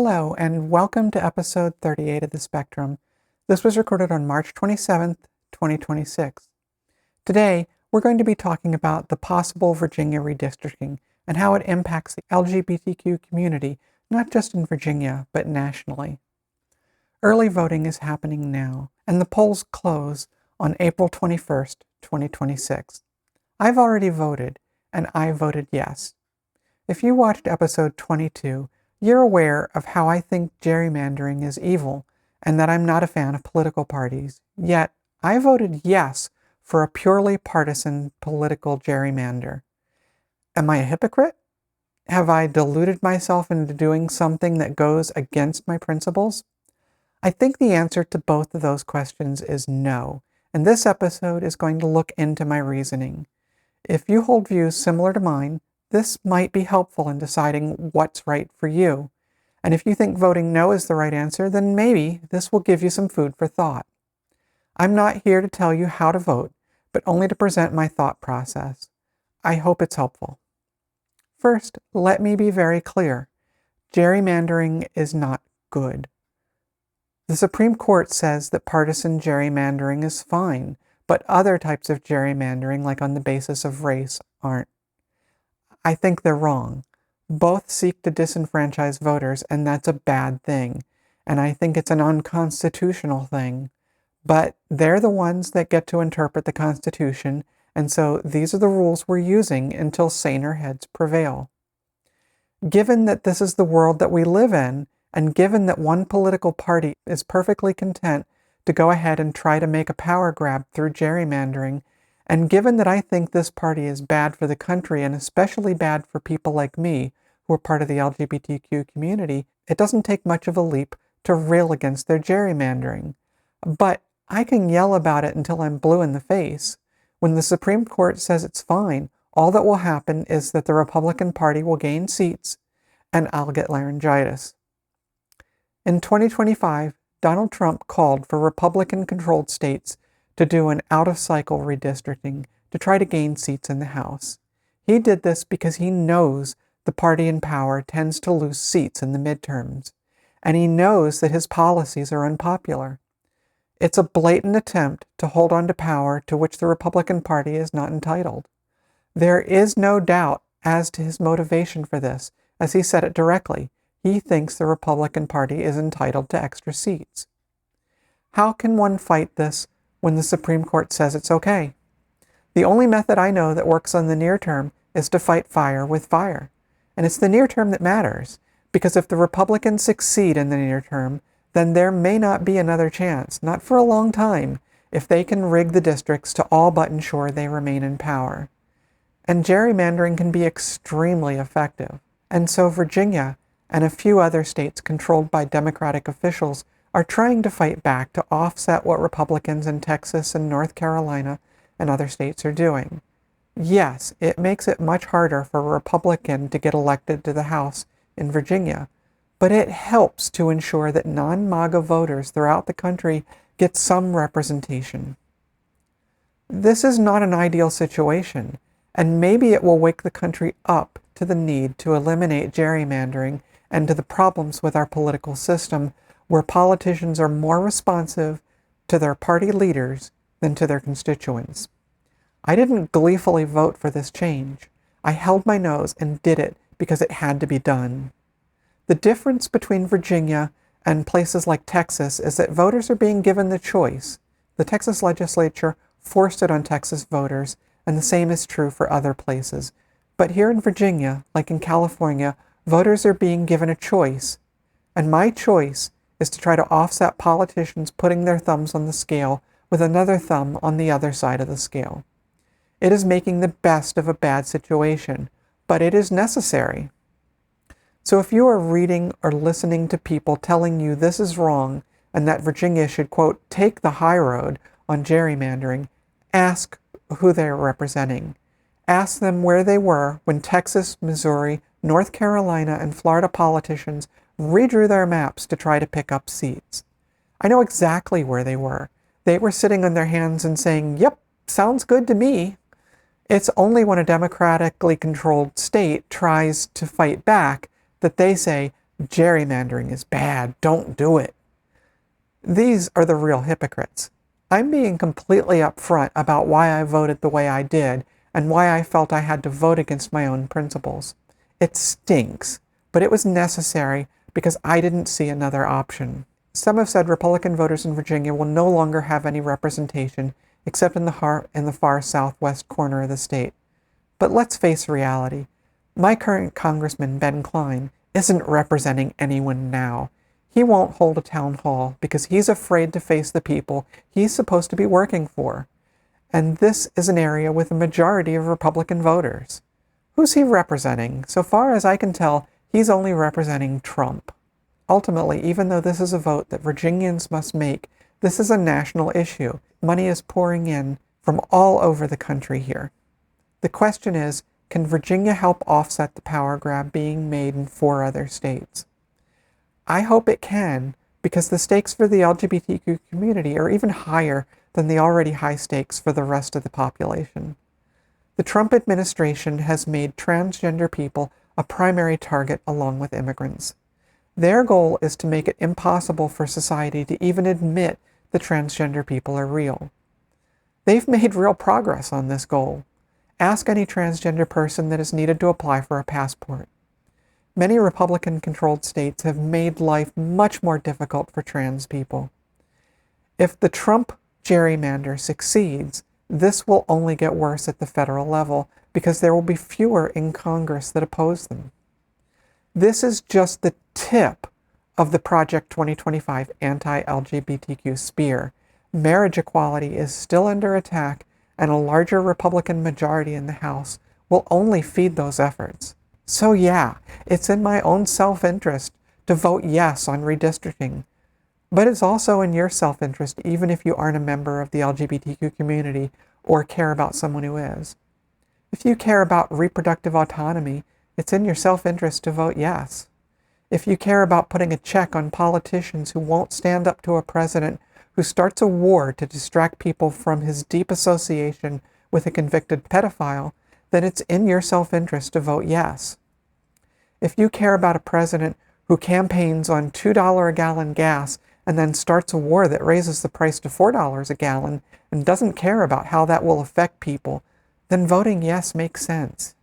Hello, and welcome to episode 38 of The Spectrum. This was recorded on March 27th, 2026. Today, we're going to be talking about the possible Virginia redistricting and how it impacts the LGBTQ community, not just in Virginia, but nationally. Early voting is happening now, and the polls close on April 21st, 2026. I've already voted, and I voted yes. If you watched episode 22, you're aware of how I think gerrymandering is evil and that I'm not a fan of political parties. Yet, I voted yes for a purely partisan political gerrymander. Am I a hypocrite? Have I deluded myself into doing something that goes against my principles? I think the answer to both of those questions is no, and this episode is going to look into my reasoning. If you hold views similar to mine, this might be helpful in deciding what's right for you. And if you think voting no is the right answer, then maybe this will give you some food for thought. I'm not here to tell you how to vote, but only to present my thought process. I hope it's helpful. First, let me be very clear. Gerrymandering is not good. The Supreme Court says that partisan gerrymandering is fine, but other types of gerrymandering, like on the basis of race, aren't. I think they're wrong. Both seek to disenfranchise voters, and that's a bad thing. And I think it's an unconstitutional thing. But they're the ones that get to interpret the Constitution, and so these are the rules we're using until saner heads prevail. Given that this is the world that we live in, and given that one political party is perfectly content to go ahead and try to make a power grab through gerrymandering, and given that I think this party is bad for the country and especially bad for people like me who are part of the LGBTQ community, it doesn't take much of a leap to rail against their gerrymandering. But I can yell about it until I'm blue in the face. When the Supreme Court says it's fine, all that will happen is that the Republican Party will gain seats and I'll get laryngitis. In 2025, Donald Trump called for Republican-controlled states to do an out-of-cycle redistricting to try to gain seats in the House. He did this because he knows the party in power tends to lose seats in the midterms, and he knows that his policies are unpopular. It's a blatant attempt to hold on to power to which the Republican Party is not entitled. There is no doubt as to his motivation for this, as he said it directly. He thinks the Republican Party is entitled to extra seats. How can one fight this when the Supreme Court says it's okay? The only method I know that works on the near term is to fight fire with fire. And it's the near term that matters, because if the Republicans succeed in the near term, then there may not be another chance, not for a long time, if they can rig the districts to all but ensure they remain in power. And gerrymandering can be extremely effective. And so Virginia and a few other states controlled by Democratic officials are trying to fight back to offset what Republicans in Texas and North Carolina and other states are doing. Yes, it makes it much harder for a Republican to get elected to the House in Virginia, but it helps to ensure that non-MAGA voters throughout the country get some representation. This is not an ideal situation, and maybe it will wake the country up to the need to eliminate gerrymandering and to the problems with our political system, where politicians are more responsive to their party leaders than to their constituents. I didn't gleefully vote for this change. I held my nose and did it because it had to be done. The difference between Virginia and places like Texas is that voters are being given the choice. The Texas legislature forced it on Texas voters, and the same is true for other places. But here in Virginia, like in California, voters are being given a choice. And my choice is to try to offset politicians putting their thumbs on the scale with another thumb on the other side of the scale. It is making the best of a bad situation, but it is necessary. So if you are reading or listening to people telling you this is wrong and that Virginia should, quote, take the high road on gerrymandering, ask who they are representing. Ask them where they were when Texas, Missouri, North Carolina, and Florida politicians redrew their maps to try to pick up seats. I know exactly where they were. They were sitting on their hands and saying, yep, sounds good to me. It's only when a democratically controlled state tries to fight back that they say, Gerrymandering is bad. Don't do it. These are the real hypocrites. I'm being completely upfront about why I voted the way I did and why I felt I had to vote against my own principles. It stinks, but it was necessary because I didn't see another option. Some have said Republican voters in Virginia will no longer have any representation except in the far southwest corner of the state. But let's face reality. My current Congressman, Ben Cline, isn't representing anyone now. He won't hold a town hall because he's afraid to face the people he's supposed to be working for. And this is an area with a majority of Republican voters. Who's he representing? So far as I can tell, he's only representing Trump. Ultimately, even though this is a vote that Virginians must make, this is a national issue. Money is pouring in from all over the country here. The question is, can Virginia help offset the power grab being made in 4 other states? I hope it can, because the stakes for the LGBTQ community are even higher than the already high stakes for the rest of the population. The Trump administration has made transgender people a primary target along with immigrants. Their goal is to make it impossible for society to even admit that transgender people are real. They've made real progress on this goal. Ask any transgender person that is needed to apply for a passport. Many Republican-controlled states have made life much more difficult for trans people. If the Trump gerrymander succeeds, this will only get worse at the federal level because there will be fewer in Congress that oppose them. This is just the tip of the Project 2025 anti-LGBTQ spear. Marriage equality is still under attack, and a larger Republican majority in the House will only feed those efforts. So yeah, it's in my own self-interest to vote yes on redistricting, but it's also in your self-interest even if you aren't a member of the LGBTQ community or care about someone who is. If you care about reproductive autonomy, it's in your self-interest to vote yes. If you care about putting a check on politicians who won't stand up to a president who starts a war to distract people from his deep association with a convicted pedophile, then it's in your self-interest to vote yes. If you care about a president who campaigns on $2 a gallon gas and then starts a war that raises the price to $4 a gallon and doesn't care about how that will affect people, then voting yes makes sense.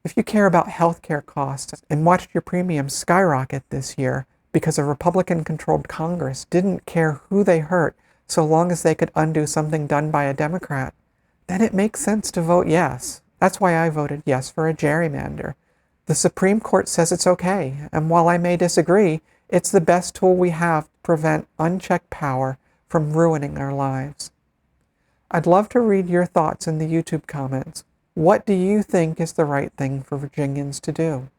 If you care about healthcare costs and watched your premiums skyrocket this year because a Republican-controlled Congress didn't care who they hurt so long as they could undo something done by a Democrat, then it makes sense to vote yes. That's why I voted yes for a gerrymander. The Supreme Court says it's okay, and while I may disagree, it's the best tool we have to prevent unchecked power from ruining our lives. I'd love to read your thoughts in the YouTube comments. What do you think is the right thing for Virginians to do?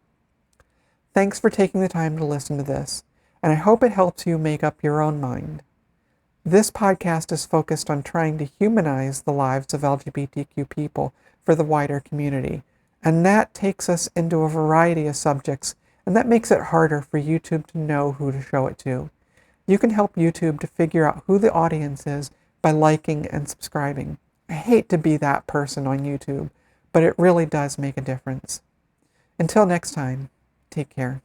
Thanks for taking the time to listen to this, and I hope it helps you make up your own mind. This podcast is focused on trying to humanize the lives of LGBTQ people for the wider community, and that takes us into a variety of subjects, and that makes it harder for YouTube to know who to show it to. You can help YouTube to figure out who the audience is by liking and subscribing. I hate to be that person on YouTube, but it really does make a difference. Until next time, take care.